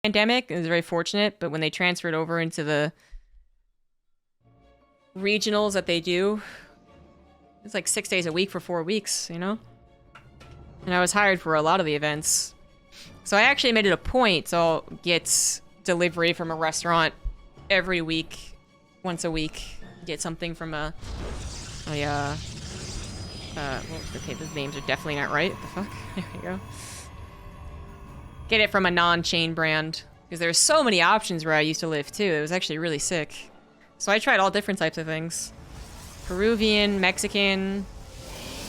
pandemic. It was very fortunate, but when they transferred over into the regionals that they do, it's like 6 days a week for 4 weeks, you know? And I was hired for a lot of the events. So I actually made it a point to get delivery from a restaurant every week, once a week. Get something from well, okay, those names are definitely not right. What the fuck? There we go. Get it from a non-chain brand. Because there's so many options where I used to live, too. It was actually really sick. So I tried all different types of things. Peruvian, Mexican,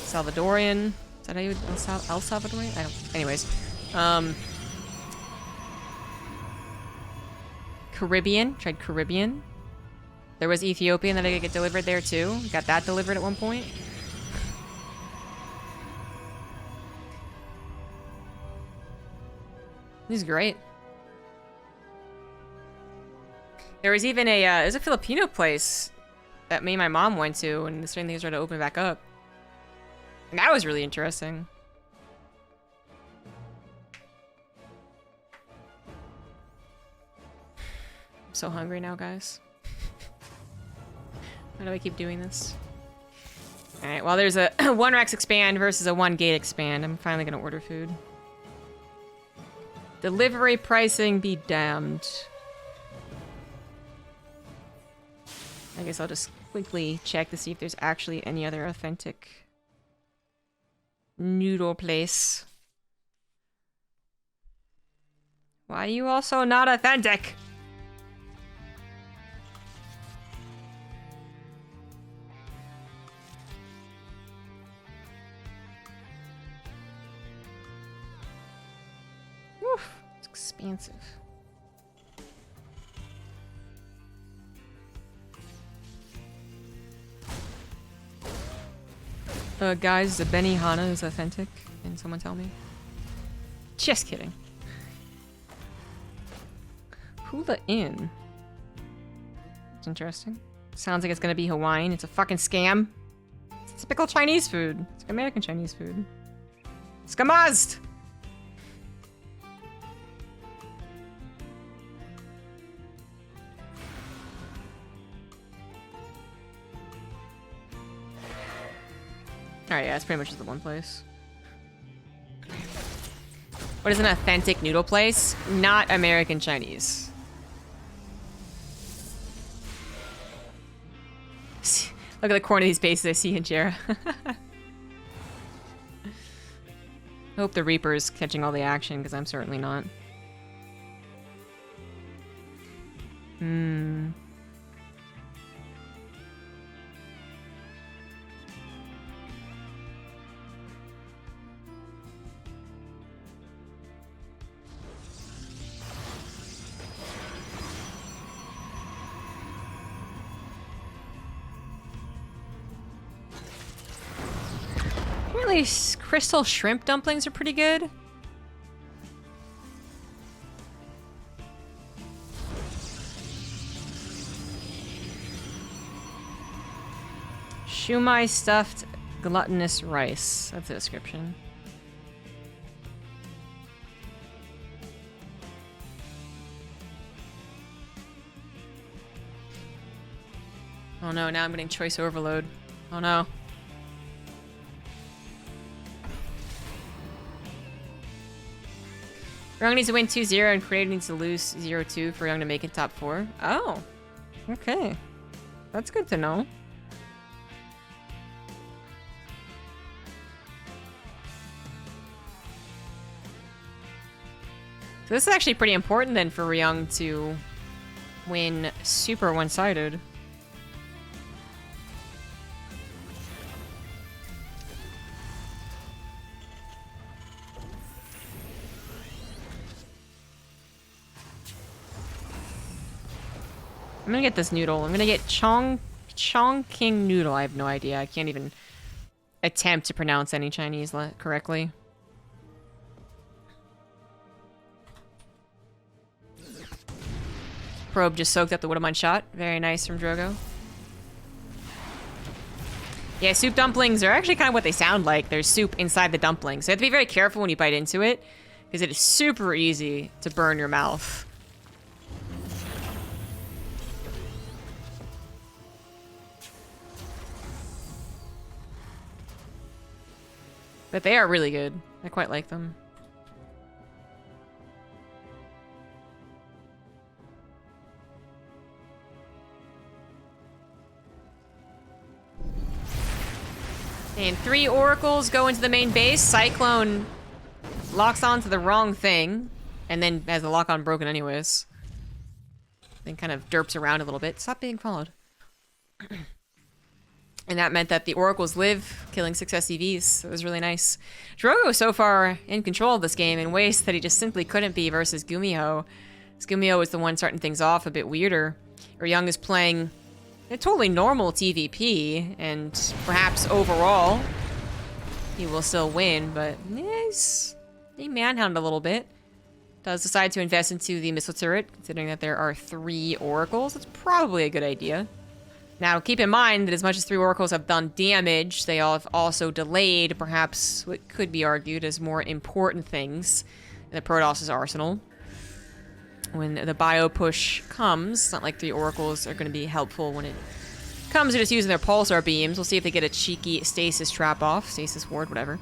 Salvadorian. Is that how you would... El Salvadorian? I don't... Anyways. Caribbean. Tried Caribbean. There was Ethiopian that I could get delivered there, too. Got that delivered at one point. This is great. There was even a, there's a Filipino place that me and my mom went to, and this thing they started to open back up. And that was really interesting. I'm so hungry now, guys. Why do I keep doing this? Alright, well there's a 1 Rex expand versus a 1 gate expand. I'm finally gonna order food. Delivery pricing be damned. I guess I'll just quickly check to see if there's actually any other authentic noodle place. Why are you also not authentic? Woof, it's expansive. Guys, the Benihana is authentic. Can someone tell me? Just kidding. Hula Inn. It's interesting. Sounds like it's gonna be Hawaiian. It's a fucking scam. It's typical Chinese food. It's like American Chinese food. Skamazed! Alright, yeah, it's pretty much just the one place. What is an authentic noodle place? Not American Chinese. Look at the corner of these bases I see in Jera. I hope the Reaper's catching all the action, because I'm certainly not. Apparently, crystal shrimp dumplings are pretty good. Shumai stuffed gluttonous rice. That's the description. Oh no, now I'm getting choice overload. Oh no. Ryung needs to win 2-0 and Creator needs to lose 0-2 for Ryung to make it top 4. Oh. Okay. That's good to know. So this is actually pretty important then for Ryung to win super one-sided. I'm gonna get this noodle. I'm gonna get Chongqing noodle. I have no idea. I can't even attempt to pronounce any Chinese correctly. Probe just soaked up the Woodamine shot. Very nice from Drogo. Yeah, soup dumplings are actually kind of what they sound like. There's soup inside the dumplings. So you have to be very careful when you bite into it, Because it is super easy to burn your mouth. But they are really good. I quite like them. And 3 oracles go into the main base. Cyclone locks onto the wrong thing, and then has the lock-on broken anyways. Then kind of derps around a little bit. Stop being followed. And that meant that the oracles live, killing 6 SCVs. So it was really nice. Drogo so far in control of this game in ways that he just simply couldn't be versus Gumiho. Gumiho was the one starting things off a bit weirder. Ryung is playing a totally normal TvP, and perhaps overall he will still win, but he's manhandled a little bit. Does decide to invest into the missile turret, considering that there are 3 oracles. That's probably a good idea. Now, keep in mind that as much as 3 oracles have done damage, they all have also delayed perhaps what could be argued as more important things in the Protoss' arsenal. When the bio push comes, it's not like 3 oracles are going to be helpful when it comes to just using their pulsar beams. We'll see if they get a cheeky stasis trap off, stasis ward, whatever.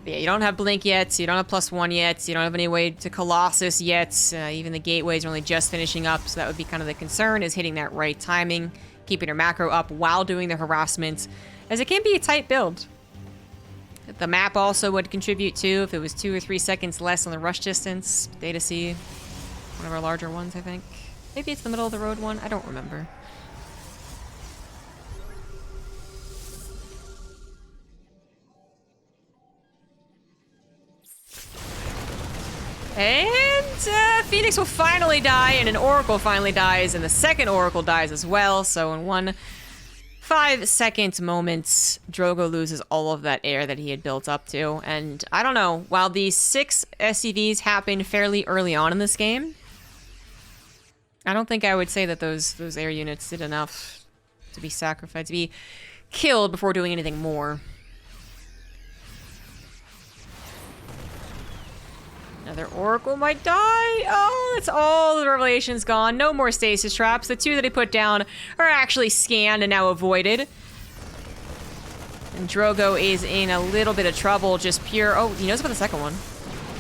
But yeah, you don't have blink yet, you don't have +1 yet, you don't have any way to Colossus yet. Even the gateways are only just finishing up, so that would be kind of the concern, is hitting that right timing, keeping your macro up while doing the harassment, as it can be a tight build. The map also would contribute too, if it was 2 or 3 seconds less on the rush distance. Data C, one of our larger ones, I think. Maybe it's the middle of the road one, I don't remember. And Phoenix will finally die, and an Oracle finally dies, and the second Oracle dies as well. So in one 5-second moment, Drogo loses all of that air that he had built up to. And I don't know, while these 6 SCVs happened fairly early on in this game, I don't think I would say that those air units did enough to be sacrificed, to be killed before doing anything more. Another Oracle might die. Oh, that's all the Revelations gone. No more stasis traps. The 2 that he put down are actually scanned and now avoided. And Drogo is in a little bit of trouble. Just pure... Oh, he knows about the second one.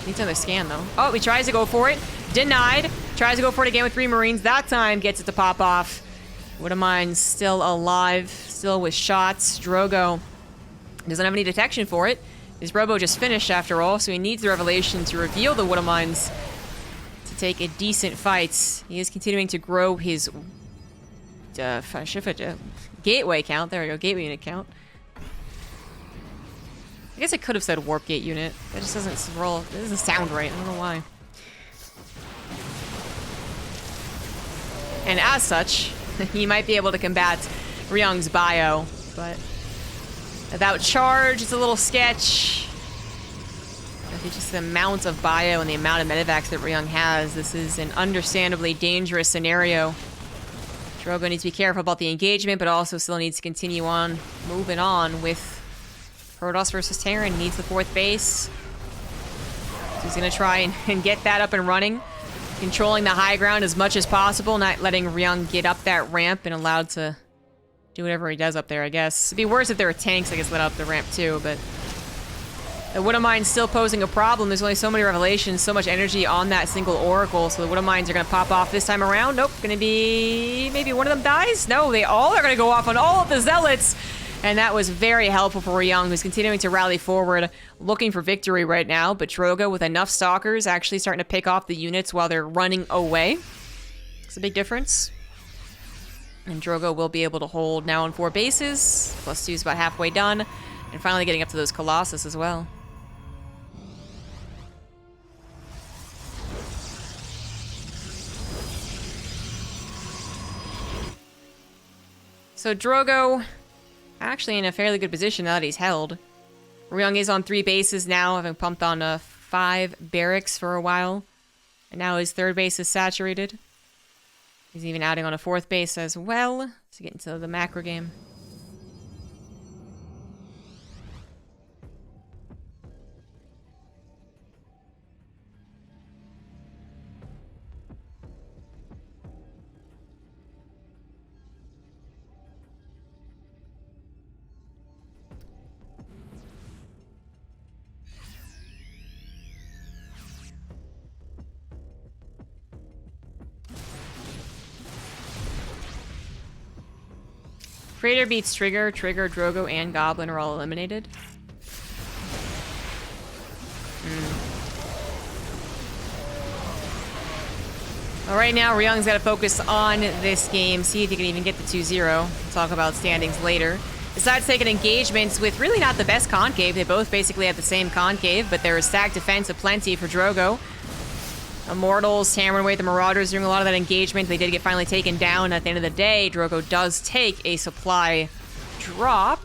Needs another scan, though. Oh, he tries to go for it. Denied. Tries to go for it again with 3 Marines. That time gets it to pop off. Widowmine's still alive. Still with shots. Drogo doesn't have any detection for it. His robo just finished after all, so he needs the Revelation to reveal the Widowmines to take a decent fight. He is continuing to grow his gateway count. There we go, gateway unit count. I guess I could have said warp gate unit. That just doesn't roll. It doesn't sound right. I don't know why. And as such, he might be able to combat Ryung's bio, but without charge, it's a little sketch. I think just the amount of bio and the amount of medevacs that Ryung has, this is an understandably dangerous scenario. Drogo needs to be careful about the engagement, but also still needs to continue on, moving on with Protoss versus Terran. Needs the 4th base. So he's going to try and get that up and running. Controlling the high ground as much as possible, not letting Ryung get up that ramp and allowed to do whatever he does up there, I guess. It'd be worse if there were tanks that gets let up the ramp too, but the Widowmine's still posing a problem. There's only so many Revelations, so much energy on that single Oracle, so the Widowmines are going to pop off this time around. Nope, going to be... maybe one of them dies? No, they all are going to go off on all of the Zealots, and that was very helpful for Ryung, who's continuing to rally forward, looking for victory right now, but Drogo, with enough Stalkers, actually starting to pick off the units while they're running away. It's a big difference. And Drogo will be able to hold now on 4 bases. +2 is about halfway done. And finally getting up to those Colossus as well. So Drogo, actually in a fairly good position now that he's held. Ryung is on 3 bases now, having pumped on 5 barracks for a while. And now his 3rd base is saturated. He's even adding on a 4th base as well to get into the macro game. Creator beats Trigger. Trigger, Drogo, and Goblin are all eliminated. Well, right now, Ryung's got to focus on this game, see if he can even get the 2-0. We'll talk about standings later. Decides taking engagements with really not the best concave. They both basically have the same concave, but there is stacked defense aplenty for Drogo. Immortals hammering away at the Marauders, doing a lot of that engagement. They did get finally taken down. At the end of the day, Drogo does take a supply drop,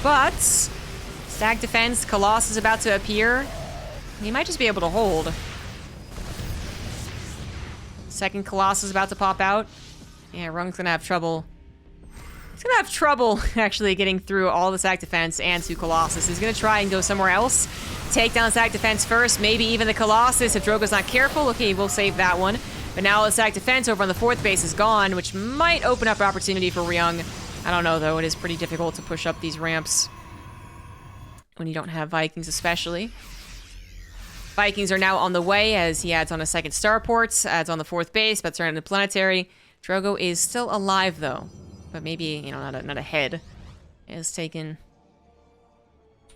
but stacked defense, Colossus is about to appear. He might just be able to hold. Second Colossus is about to pop out. Yeah, Ryung's gonna have trouble. He's gonna have trouble actually getting through all the stack defense and 2 Colossus. He's gonna try and go somewhere else. Take down the stack defense first, maybe even the Colossus if Drogo's not careful. Okay, we'll save that one. But now the stack defense over on the 4th base is gone, which might open up an opportunity for Ryung. I don't know though, it is pretty difficult to push up these ramps when you don't have Vikings especially. Vikings are now on the way as he adds on a second starport, adds on the 4th base, but turn into planetary. Drogo is still alive though, but maybe, you know, not ahead. He has taken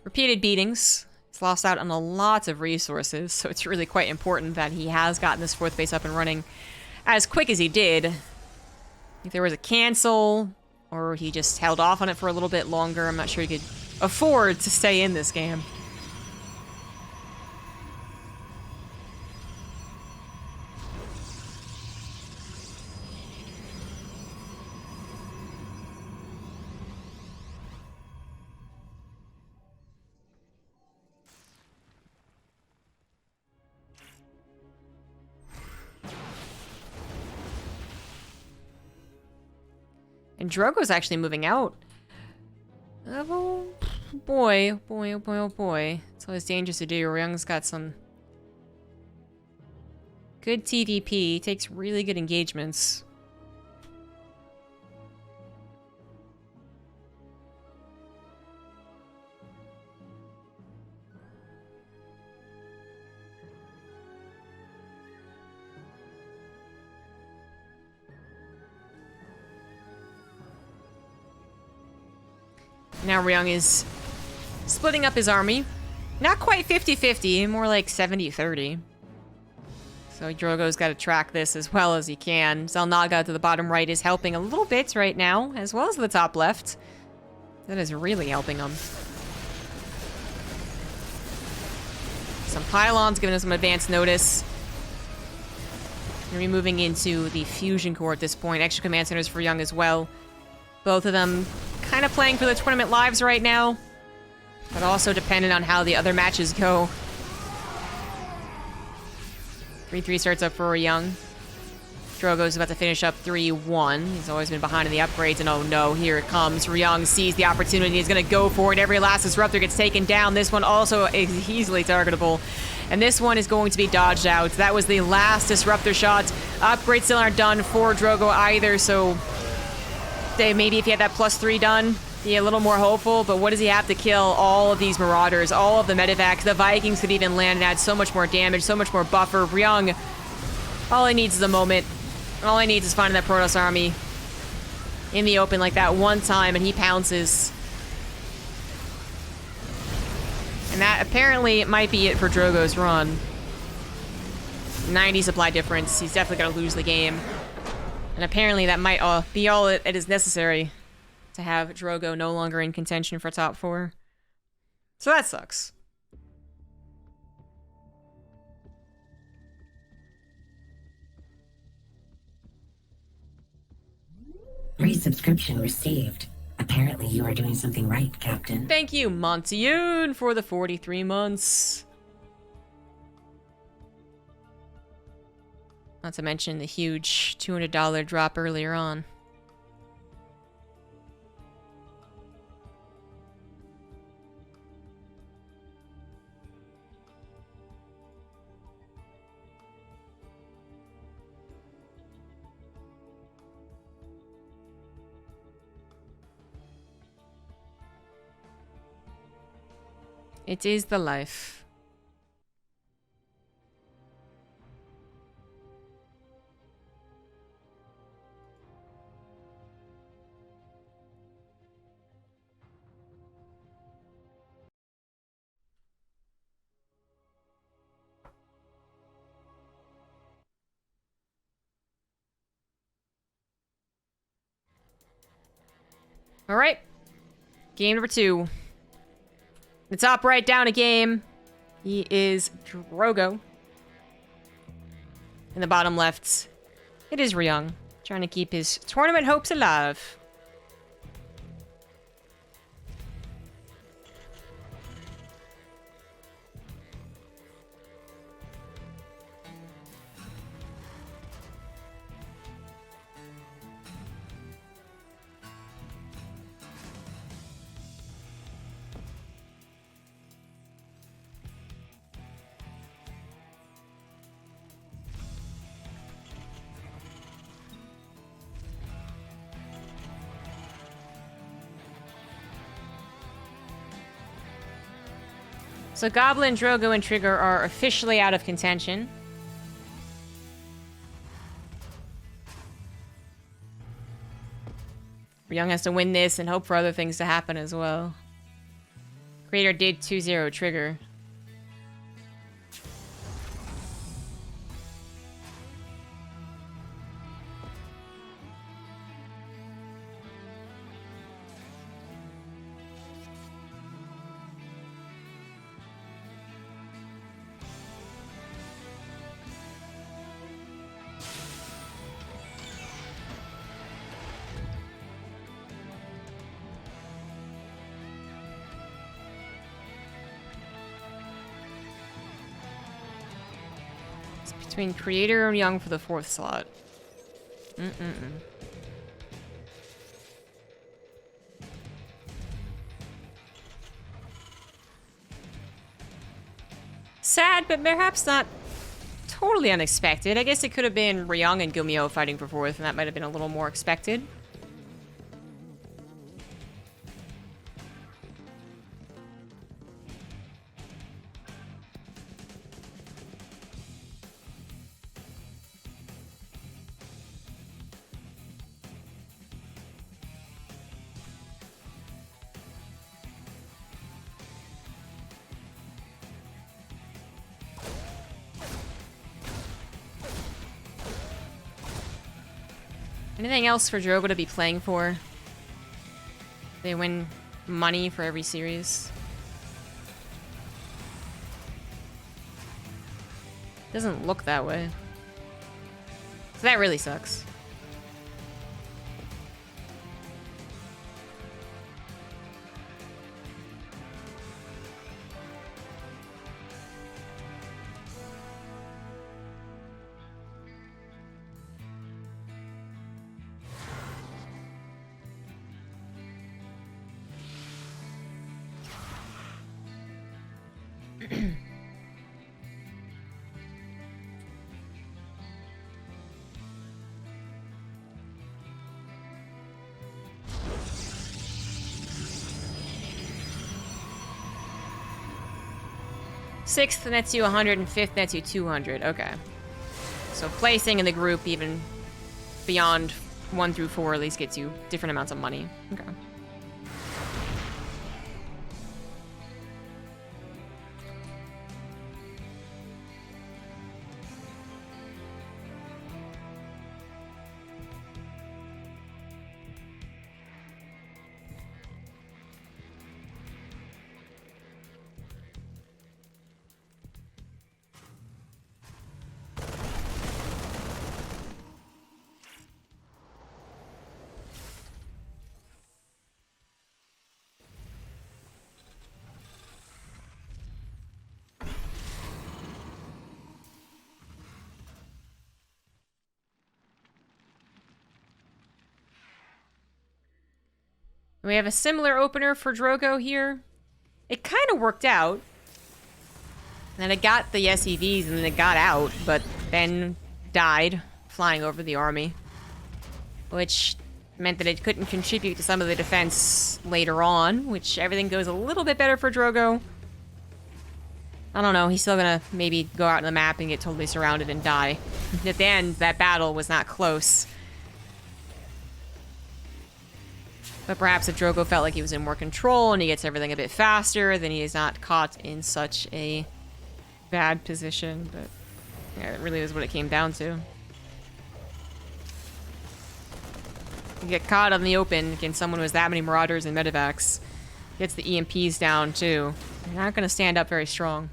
repeated beatings. He's lost out on a lot of resources, so it's really quite important that he has gotten this 4th base up and running as quick as he did. If there was a cancel, or he just held off on it for a little bit longer, I'm not sure he could afford to stay in this game. And Drogo's actually moving out. Oh boy, oh boy, oh boy, oh boy. It's always dangerous to do. Ryung's got some good TvP, takes really good engagements. Now Ryung is splitting up his army. Not quite 50-50, more like 70-30. So Drogo's got to track this as well as he can. Xel'Naga to the bottom right is helping a little bit right now, as well as the top left. That is really helping him. Some pylons giving us some advance notice. Gonna be moving into the fusion core at this point. Extra command centers for Ryung as well. Both of them kind of playing for the tournament lives right now, but also dependent on how the other matches go. 3-3 starts up for Ryung. Drogo's about to finish up 3-1. He's always been behind in the upgrades, and oh no, here it comes. Ryung sees the opportunity. He's going to go for it. Every last disruptor gets taken down. This one also is easily targetable, and this one is going to be dodged out. That was the last disruptor shot. Upgrades still aren't done for Drogo either, so maybe if he had that +3 done, be a little more hopeful, but what does he have to kill? All of these Marauders, all of the Medivacs. The Vikings could even land and add so much more damage, so much more buffer. Ryung, all he needs is a moment. All he needs is finding that Protoss army in the open like that one time, and he pounces. And that apparently might be it for Drogo's run. 90 supply difference. He's definitely going to lose the game. And apparently that might be all it is necessary to have Drogo no longer in contention for top 4. So that sucks. Resubscription received. Apparently you are doing something right, Captain. Thank you, Montiun, for the 43 months. Not to mention the huge $200 drop earlier on. It is the life. Alright. Game number 2. The top right down a game. He is Drogo. In the bottom left, it is Ryung. Trying to keep his tournament hopes alive. So Goblin, Drogo, and Trigger are officially out of contention. Ryung has to win this and hope for other things to happen as well. Creator did 2-0 Trigger. Between Creator and Young for the 4th slot. Sad, but perhaps not totally unexpected. I guess it could have been Ryung and Gumiho fighting for 4th, and that might have been a little more expected. Anything else for Drogo to be playing for? They win money for every series. Doesn't look that way. So that really sucks. Sixth nets you 100 and 5th nets you 200. Okay. So placing in the group even beyond 1 through 4 at least gets you different amounts of money. Okay. We have a similar opener for Drogo here. It kind of worked out. And it got the SEVs and then it got out, but then died flying over the army. Which meant that it couldn't contribute to some of the defense later on, which everything goes a little bit better for Drogo. I don't know, he's still gonna maybe go out on the map and get totally surrounded and die. At the end, that battle was not close. But perhaps if Drogo felt like he was in more control and he gets everything a bit faster, then he is not caught in such a bad position. But yeah, it really is what it came down to. You get caught in the open against someone who has that many Marauders and Medivacs. Gets the EMPs down, too. You're not going to stand up very strong.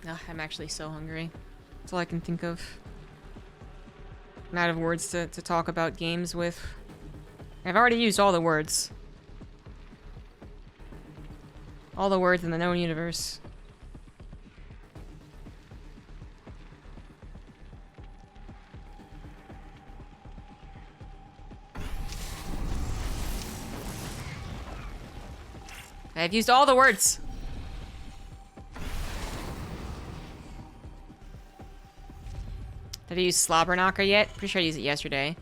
Ugh, I'm actually so hungry. That's all I can think of. I'm out of words to talk about games with. I've already used all the words. All the words in the known universe. I've used all the words. Did I use Slobberknocker yet? Pretty sure I used it yesterday.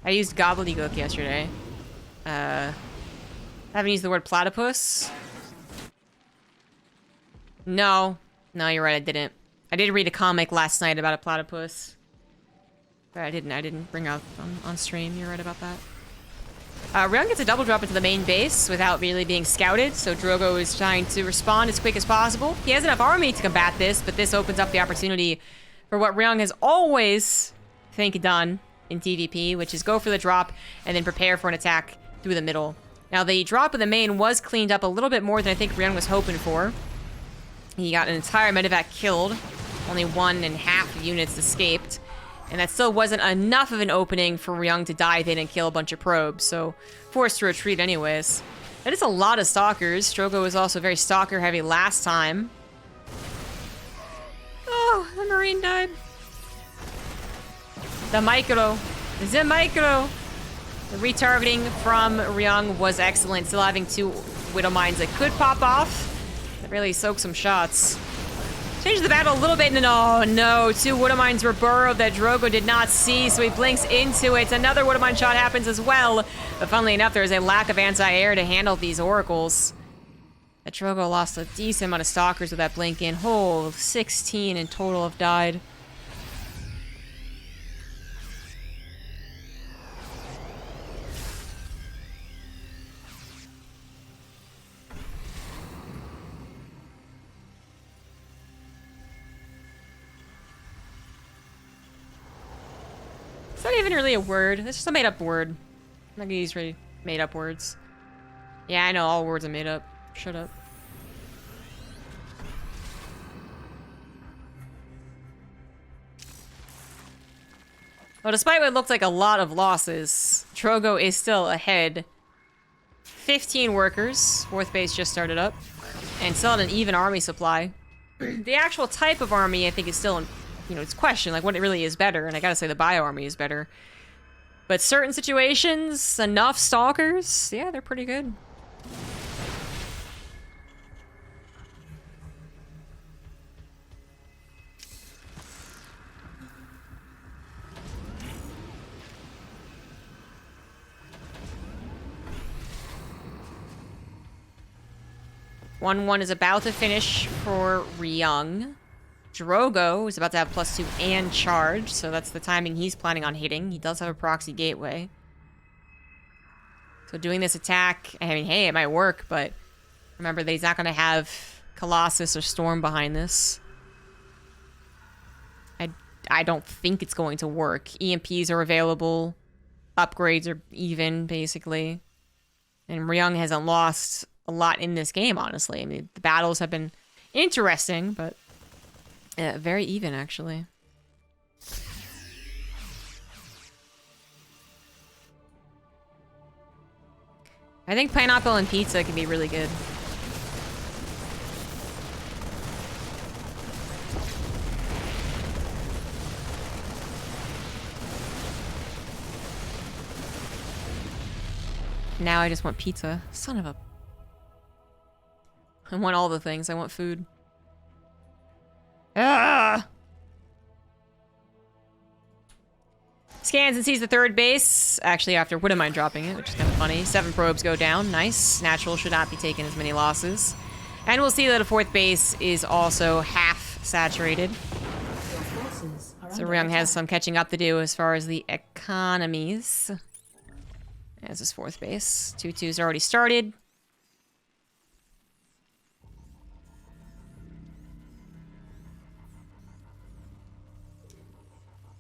I used Gobbledygook yesterday. I haven't used the word platypus. No. No, you're right, I didn't. I did read a comic last night about a platypus. But I didn't bring up on stream. You're right about that. Ryung gets a double drop into the main base without really being scouted, so Drogo is trying to respond as quick as possible. He has enough army to combat this, but this opens up the opportunity for what Ryung has always, I think, done in TvP, which is go for the drop and then prepare for an attack through the middle. Now, the drop of the main was cleaned up a little bit more than I think Ryung was hoping for. He got an entire medevac killed. Only 1.5 units escaped. And that still wasn't enough of an opening for Ryung to dive in and kill a bunch of probes, so forced to retreat anyways. That is a lot of stalkers. Drogo was also very stalker heavy last time. Oh, the Marine died. The micro. The micro. The retargeting from Ryung was excellent. Still having 2 Widow Mines that could pop off. That really soaked some shots. Changed the battle a little bit, and oh no, 2 Widow Mines were burrowed that Drogo did not see, so he blinks into it. Another Widow Mine shot happens as well. But funnily enough, there is a lack of anti-air to handle these oracles. That Drogo lost a decent amount of stalkers with that blink in. Oh, 16 in total have died. It's not even really a word. It's just a made-up word. I'm not gonna use really made-up words. Yeah, I know, all words are made up. Shut up. Well, despite what looked like a lot of losses, Drogo is still ahead. 15 workers. 4th base just started up. And still at an even army supply. The actual type of army, I think, is still in, you know, it's questioned, like, what it really is better. And I gotta say the bio army is better. But certain situations, enough stalkers, yeah, they're pretty good. +1 is about to finish for Ryung. Drogo is about to have +2 and charge, so that's the timing he's planning on hitting. He does have a proxy gateway. So doing this attack, I mean, hey, it might work, but remember that he's not going to have Colossus or Storm behind this. I don't think it's going to work. EMPs are available. Upgrades are even, basically. And Ryung hasn't lost a lot in this game, honestly. I mean, the battles have been interesting, but very even, actually. I think pineapple and pizza can be really good. Now I just want pizza. Son of a... I want all the things. I want food. Ah! Scans and sees the third base. Actually, after What Am I dropping it, which is kind of funny. 7 probes go down. Nice. Natural should not be taking as many losses. And we'll see that a 4th base is also half saturated. So Ryung has some catching up to do as far as the economies. As his 4th base. 2-2's already started.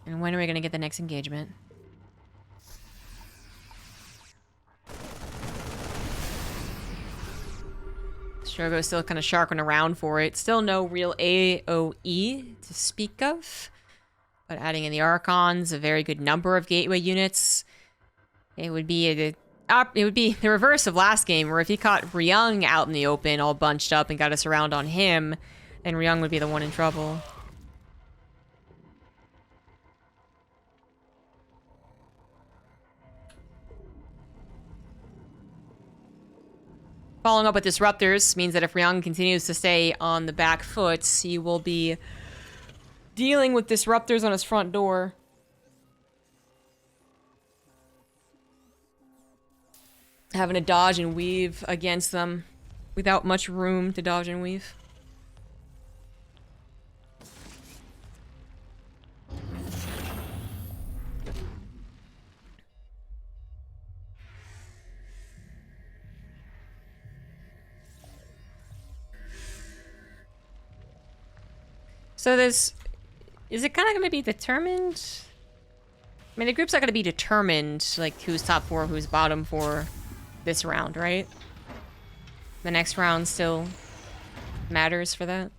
And when are we going to get the next engagement? Drogo's still kind of sharking around for it. Still no real AoE to speak of. But adding in the Archons, a very good number of gateway units. It would be the reverse of last game, where if he caught Ryung out in the open, all bunched up, and got us around on him, then Ryung would be the one in trouble. Following up with Disruptors means that if Ryung continues to stay on the back foot, he will be dealing with Disruptors on his front door. Having to dodge and weave against them without much room to dodge and weave. So is it kind of going to be determined? I mean, the group's not going to be determined, like, who's top 4, who's bottom 4 this round, right? The next round still matters for that?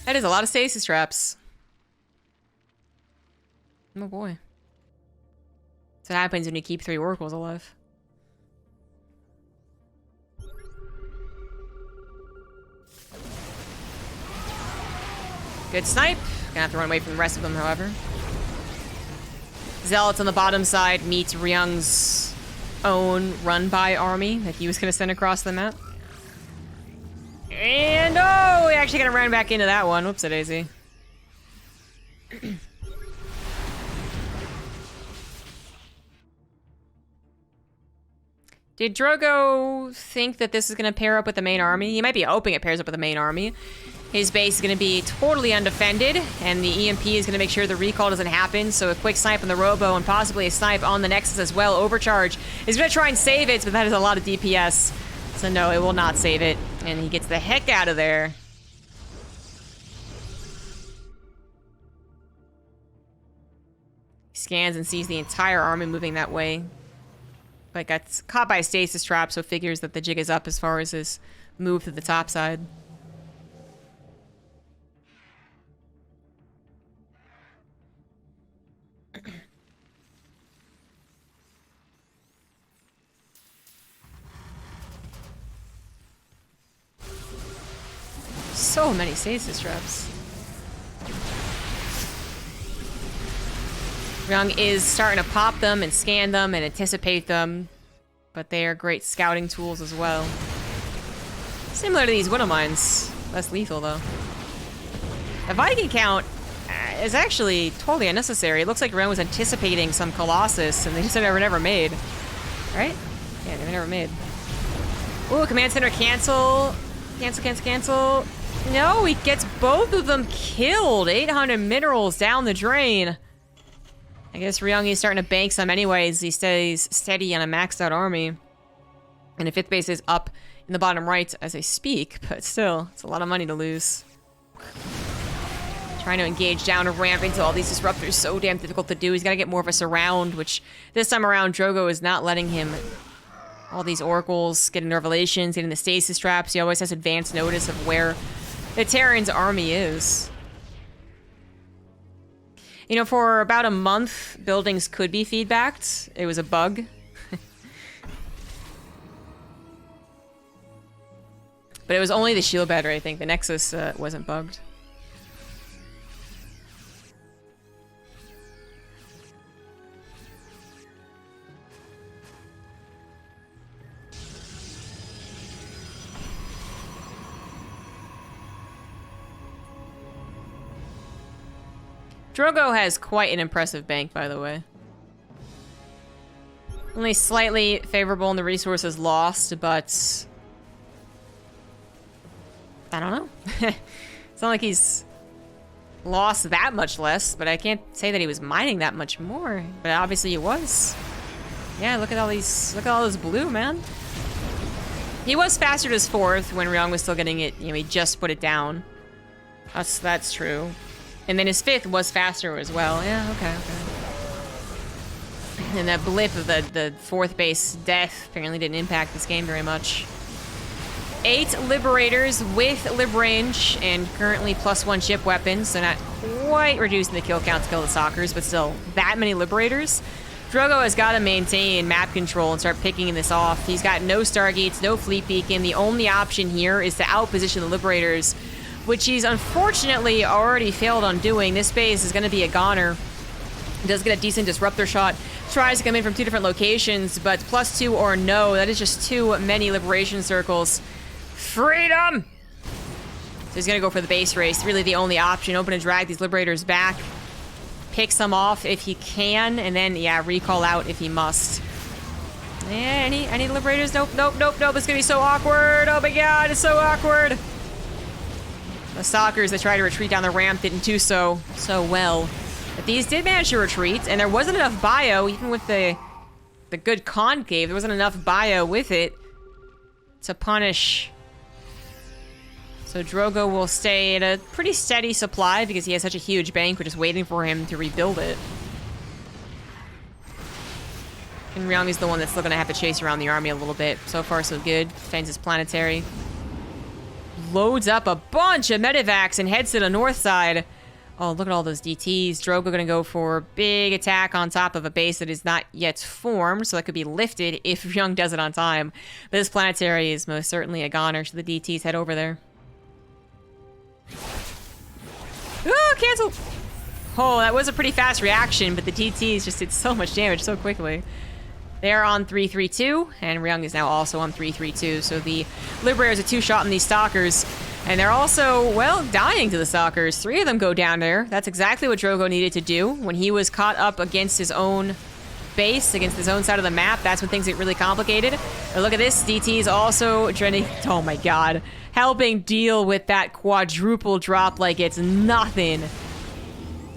That is a lot of stasis traps. Oh boy. That's what happens when you keep 3 oracles alive. Good snipe. Gonna have to run away from the rest of them, however. Zealots on the bottom side meets Ryung's own run-by army that he was gonna send across the map. And oh, we actually gotta run back into that one. Whoops-a-daisy. Did Drogo think that this is going to pair up with the main army? He might be hoping it pairs up with the main army. His base is going to be totally undefended, and the EMP is going to make sure the recall doesn't happen, so a quick snipe on the Robo and possibly a snipe on the Nexus as well. Overcharge is going to try and save it, but that is a lot of DPS. So no, it will not save it, and he gets the heck out of there. He scans and sees the entire army moving that way. But got caught by a stasis trap, so figures that the jig is up as far as his move to the top side. So many stasis traps. Ryung is starting to pop them and scan them and anticipate them, but they are great scouting tools as well. Similar to these Widow Mines, less lethal though. The Viking count is actually totally unnecessary. It looks like Ryung was anticipating some Colossus and they just never made. Right? Yeah, they were never made. Ooh, Command Center cancel. Cancel. No, he gets both of them killed. 800 minerals down the drain. I guess Ryung is starting to bank some anyways. He stays steady on a maxed out army. And the 5th base is up in the bottom right as I speak, but still, it's a lot of money to lose. Trying to engage down a ramp into all these disruptors, so damn difficult to do. He's got to get more of a surround, which this time around, Drogo is not letting him. All these oracles, getting the revelations, getting the stasis traps. He always has advance notice of where the Terran's army is. You know, for about a month, buildings could be feedbacked. It was a bug. But it was only the shield battery, I think. The Nexus wasn't bugged. Drogo has quite an impressive bank, by the way. Only slightly favorable in the resources lost, but... I don't know. It's not like he's lost that much less, but I can't say that he was mining that much more. But obviously he was. Yeah, look at all these, look at all this blue, man. He was faster to his 4th when Ryung was still getting it, you know, he just put it down. That's true. And then his 5th was faster as well. Yeah, okay. And that blip of the 4th base death apparently didn't impact this game very much. 8 Liberators with Lib range and currently +1 ship weapons, so not quite reducing the kill count to kill the Stalkers, but still that many Liberators. Drogo has got to maintain map control and start picking this off. He's got no Stargates, no Fleet Beacon. The only option here is to outposition the Liberators, which he's unfortunately already failed on doing. This base is going to be a goner. Does get a decent disruptor shot. Tries to come in from 2 different locations, but +2 or no. That is just too many liberation circles. Freedom! So he's going to go for the base race. Really the only option. Open and drag these Liberators back. Pick some off if he can, and then, yeah, recall out if he must. Yeah, any Liberators? Nope. This is going to be so awkward. Oh my god, it's so awkward. The Stalkers that tried to retreat down the ramp didn't do so well. But these did manage to retreat, and there wasn't enough bio, even with the good concave, there wasn't enough bio with it to punish. So Drogo will stay at a pretty steady supply because he has such a huge bank, we're just waiting for him to rebuild it. And Ryung is the one that's still going to have to chase around the army a little bit. So far, so good. Defends his planetary. Loads up a bunch of medevacs and heads to the north side. Oh, look at all those DTs. Drogo going to go for a big attack on top of a base that is not yet formed, so that could be lifted if Ryung does it on time. But this planetary is most certainly a goner, so the DTs head over there. Oh, cancel! Oh, that was a pretty fast reaction, but the DTs just did so much damage so quickly. They're on 332, and Ryung is now also on 332, so the Liberators are 2-shot on these Stalkers. And they're also, well, dying to the Stalkers. 3 of them go down there. That's exactly what Drogo needed to do when he was caught up against his own base, against his own side of the map. That's when things get really complicated. But look at this. DT is also trying to, oh my god, helping deal with that quadruple drop like it's nothing.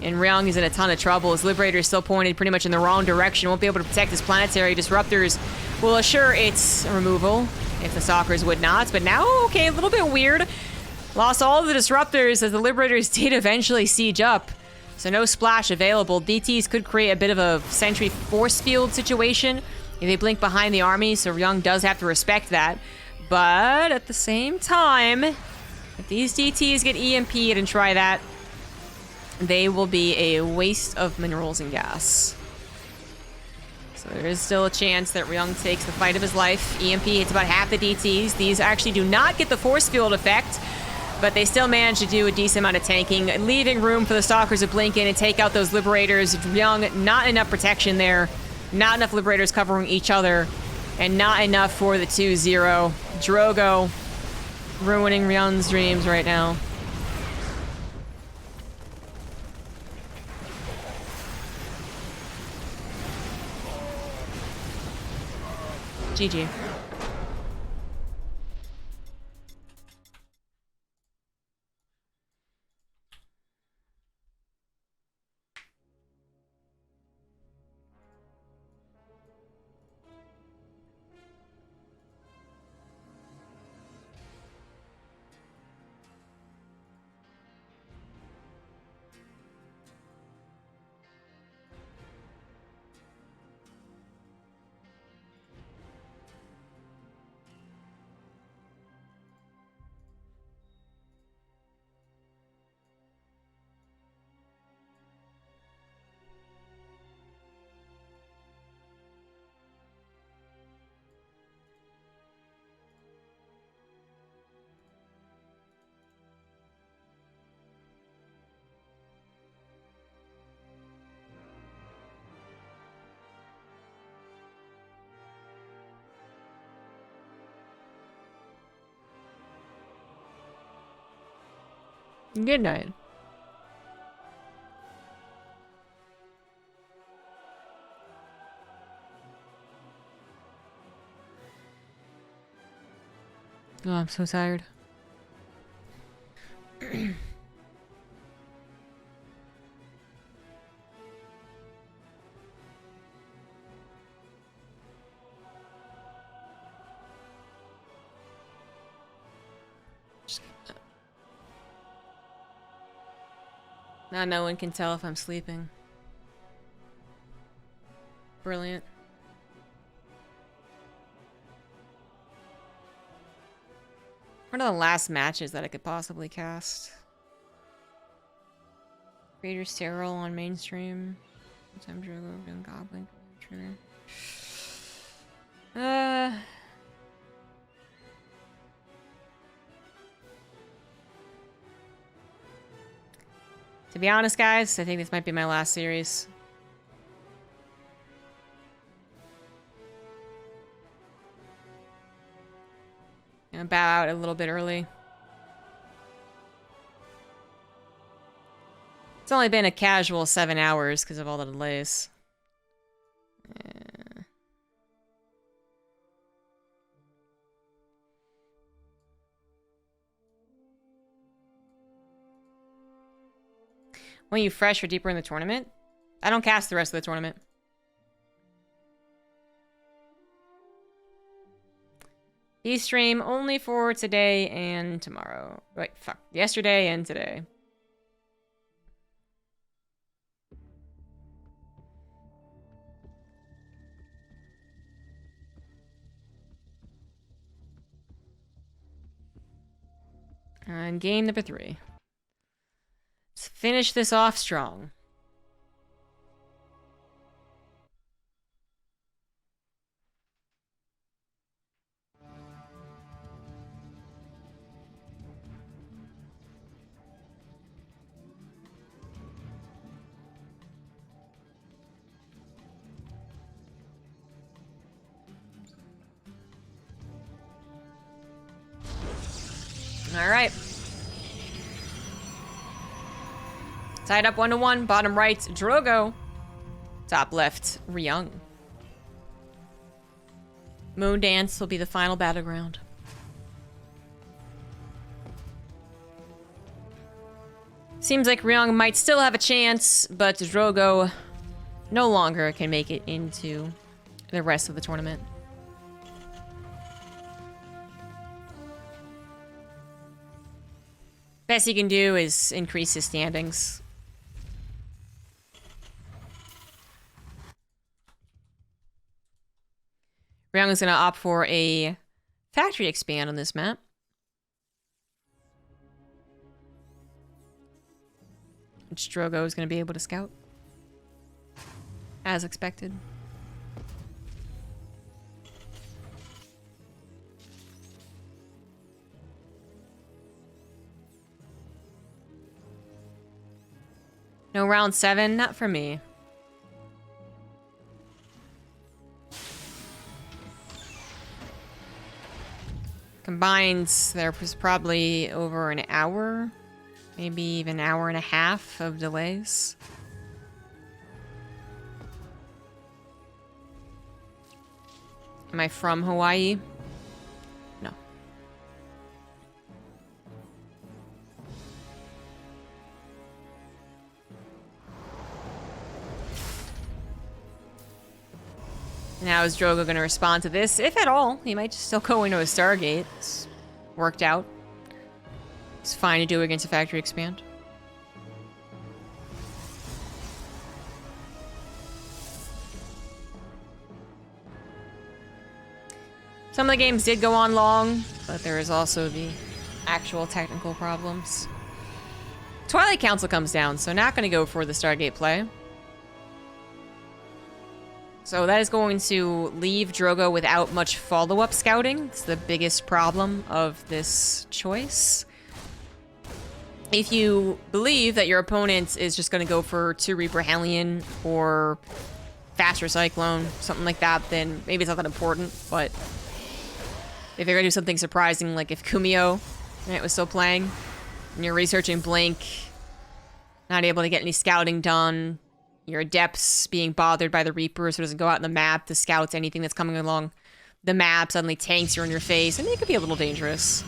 And Ryung is in a ton of trouble. His Liberator is still pointed pretty much in the wrong direction. Won't be able to protect his planetary. Disruptors will assure its removal if the Stalkers would not. But now, okay, a little bit weird. Lost all of the Disruptors as the Liberators did eventually siege up. So no splash available. DTs could create a bit of a sentry force field situation if they blink behind the army, so Ryung does have to respect that. But at the same time, if these DTs get EMP'd and try that, they will be a waste of minerals and gas. So there is still a chance that Ryung takes the fight of his life. EMP hits about half the DTs. These actually do not get the force field effect, but they still manage to do a decent amount of tanking, leaving room for the Stalkers to blink in and take out those Liberators. Ryung, not enough protection there. Not enough Liberators covering each other. And not enough for the 2-0. Drogo ruining Ryung's dreams right now. GG. Good night. Oh, I'm so tired. Now no one can tell if I'm sleeping. Brilliant. What are the last matches that I could possibly cast? Creator Sterile on mainstream. ZombieGrub, Ryung, Goblin, Trigger. To be honest, guys, I think this might be my last series. I'm gonna bow out a little bit early. It's only been a casual 7 hours because of all the delays. When you fresh or deeper in the tournament? I don't cast the rest of the tournament. You stream only for today and tomorrow. Wait, fuck. Yesterday and today. And game number 3. Let's finish this off strong. All right. Tied up 1-1. Bottom right, Drogo. Top left, Ryung. Moon Dance will be the final battleground. Seems like Ryung might still have a chance, but Drogo no longer can make it into the rest of the tournament. Best he can do is increase his standings. Ryung is going to opt for a factory expand on this map. Which Drogo is going to be able to scout. As expected. No round 7? Not for me. Combined, there was probably over an hour, maybe even an hour and a half of delays. Am I from Hawaii? No. Now is Drogo going to respond to this? If at all, he might just still go into a Stargate. It's worked out. It's fine to do against a factory expand. Some of the games did go on long, but there is also the actual technical problems. Twilight Council comes down, so not going to go for the Stargate play. So that is going to leave Drogo without much follow-up scouting. It's the biggest problem of this choice. If you believe that your opponent is just going to go for 2 Reaper Hellion or faster Cyclone, something like that, then maybe it's not that important. But if they're going to do something surprising, like if Kumio was still playing, And you're researching Blink. Not able to get any scouting done. Your Adepts being bothered by the Reaper, so it doesn't go out in the map to scout anything that's coming along the map. Suddenly tanks are in your face. I mean, it could be a little dangerous.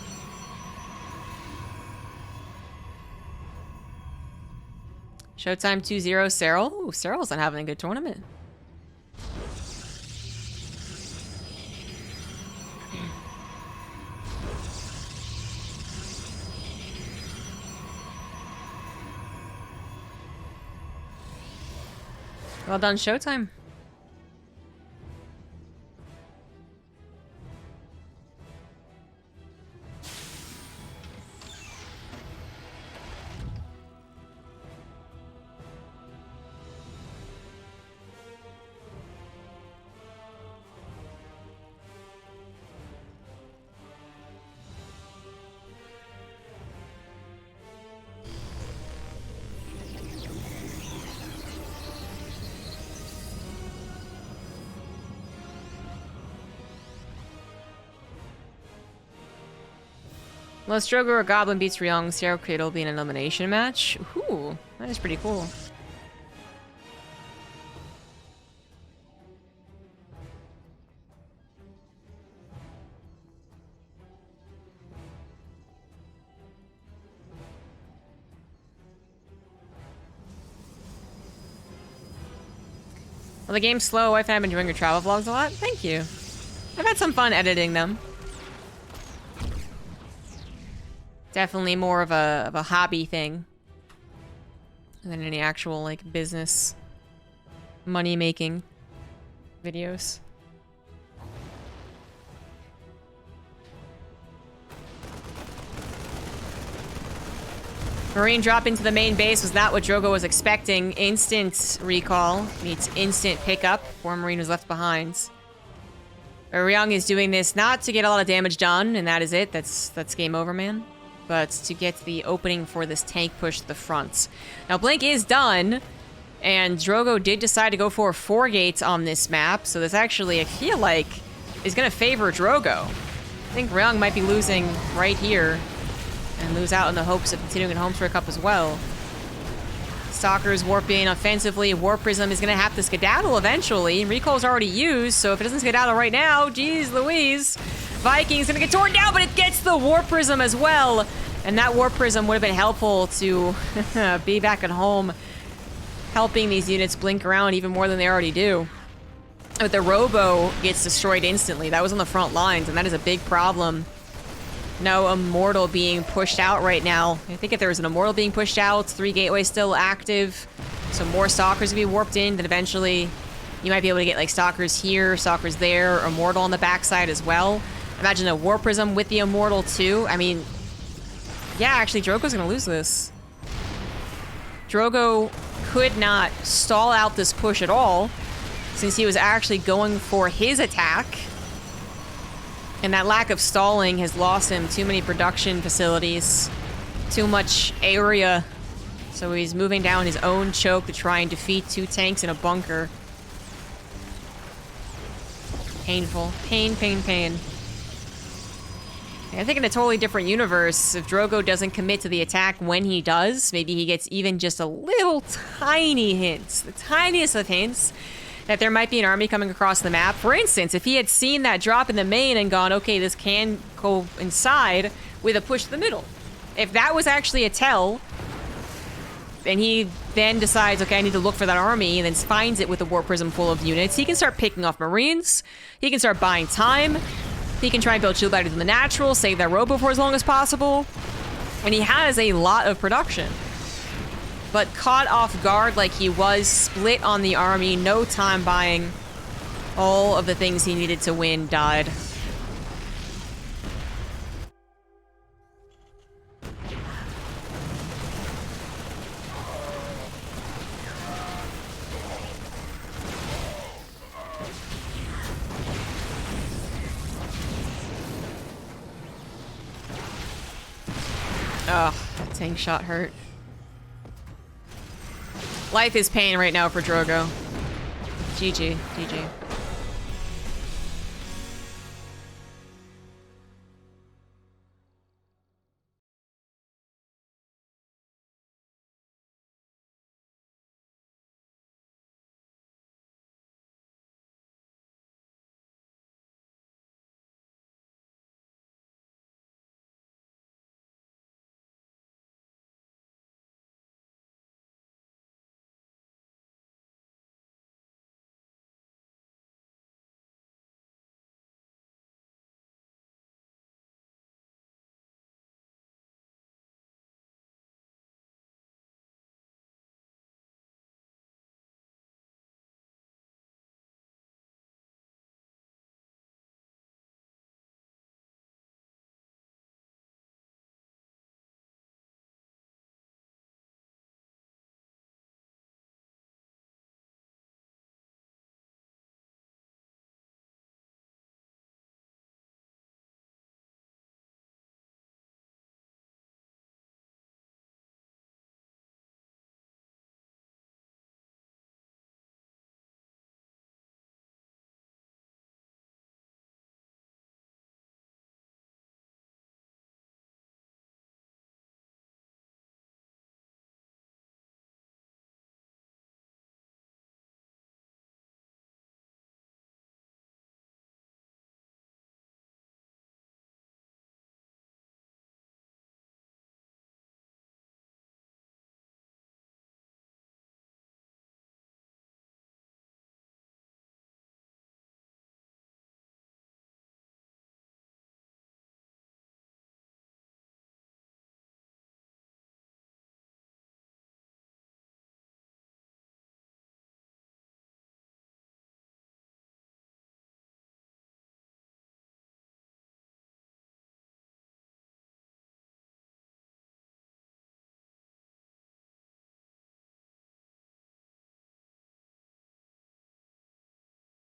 Showtime 2-0, Cyril. Ooh, Cyril's not having a good tournament. Well done, Showtime. Unless Drogo or Goblin beats Ryung, Sierra Creed will be in an elimination match. Ooh, that is pretty cool. Well, the game's slow. Wife and I have been enjoying your travel vlogs a lot. Thank you. I've had some fun editing them. Definitely more of a hobby thing than any actual like business money making videos. Marine drop into the main base was not what Drogo was expecting. Instant recall meets instant pickup before Marine was left behind. Ryung is doing this not to get a lot of damage done, and that is it. That's game over, man. But to get the opening for this tank push to the front. Now, Blink is done, and Drogo did decide to go for 4 gates on this map, so this actually, I feel like, is going to favor Drogo. I think Ryung might be losing right here, and lose out in the hopes of continuing in Homestory Cup as well. Stalker's warping offensively. Warp Prism is going to have to skedaddle eventually. Recall's already used, so if it doesn't skedaddle right now, geez Louise. Viking's gonna get torn down, but it gets the Warp Prism as well. And that Warp Prism would have been helpful to be back at home, helping these units blink around even more than they already do. But the Robo gets destroyed instantly. That was on the front lines, and that is a big problem. No Immortal being pushed out right now. I think if there was an Immortal being pushed out, 3 gateways still active, some more Stalkers would be warped in, then eventually you might be able to get like Stalkers here, Stalkers there, Immortal on the backside as well. Imagine a Warp Prism with the Immortal too. I mean, yeah, actually Drogo's gonna lose this. Drogo could not stall out this push at all, since he was actually going for his attack. And that lack of stalling has lost him too many production facilities, too much area. So he's moving down his own choke to try and defeat 2 tanks in a bunker. Painful. Pain, pain, pain. I think in a totally different universe, if Drogo doesn't commit to the attack when he does, maybe he gets even just a little tiny hint, the tiniest of hints, that there might be an army coming across the map. For instance, if he had seen that drop in the main and gone, okay, this can go inside with a push to the middle. If that was actually a tell, and he then decides, okay, I need to look for that army, and then finds it with a Warp Prism full of units, he can start picking off Marines, he can start buying time, he can try and build shield batters in the natural, save that Robo for as long as possible, and he has a lot of production. But caught off guard like he was, split on the army, no time buying, all of the things he needed to win died. Ugh, that tank shot hurt. Life is pain right now for Drogo. GG, GG.